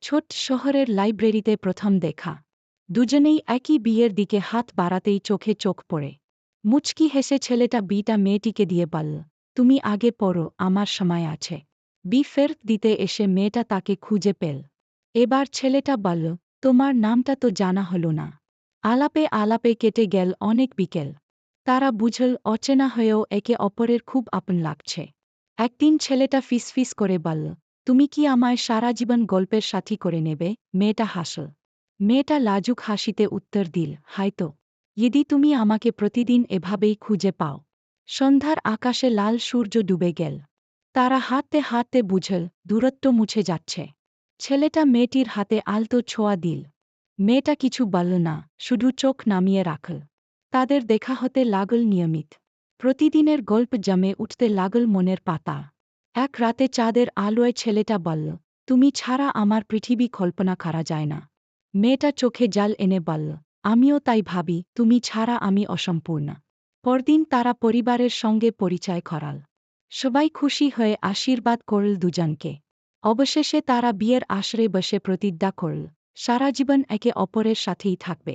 ছোট শহরের লাইব্রেরিতে প্রথম দেখা। দুজনেই একই বিয়ের দিকে হাত বাড়াতেই চোখে চোখ পড়ে। মুচকি হেসে ছেলেটা বিটা মেয়েটিকে দিয়ে বলল, তুমি আগে পড়ো, আমার সময় আছে। বি ফেরত দিতে এসে মেয়েটা তাকে খুঁজে পেল। এবার ছেলেটা বলল, তোমার নামটা তো জানা হলো না। আলাপে আলাপে কেটে গেল অনেক বিকেল। তারা বুঝল অচেনা হয়েও একে অপরের খুব আপন লাগছে। একদিন ছেলেটা ফিসফিস করে বলল, তুমি কি আমায় সারা জীবন গল্পের সাথী করে নেবে? মেয়েটা হাসল। মেয়েটা লাজুক হাসিতে উত্তর দিল, হয়তো, যদি তুমি আমাকে প্রতিদিন এভাবেই খুঁজে পাও। সন্ধ্যার আকাশে লাল সূর্য ডুবে গেল। তারা হাঁটতে হাঁটতে বুঝল দূরত্ব মুছে যাচ্ছে। ছেলেটা মেয়েটির হাতে আলতো ছোঁয়া দিল। মেয়েটা কিছু বলল না, শুধু চোখ নামিয়ে রাখল। তাদের দেখা হতে লাগল নিয়মিত। প্রতিদিনের গল্প জমে উঠতে লাগল মনের পাতা। এক রাতে চাঁদের আলোয় ছেলেটা বলল, তুমি ছাড়া আমার পৃথিবী কল্পনা করা যায় না। মেয়েটা চোখে জল এনে বলল, আমিও তাই ভাবি, তুমি ছাড়া আমি অসম্পূর্ণ। পরদিন তারা পরিবারের সঙ্গে পরিচয় করাল। সবাই খুশি হয়ে আশীর্বাদ করল দুজনকে। অবশেষে তারা বিয়ের আসরে বসে প্রতিজ্ঞা করল, সারা জীবন একে অপরের সাথেই থাকবে।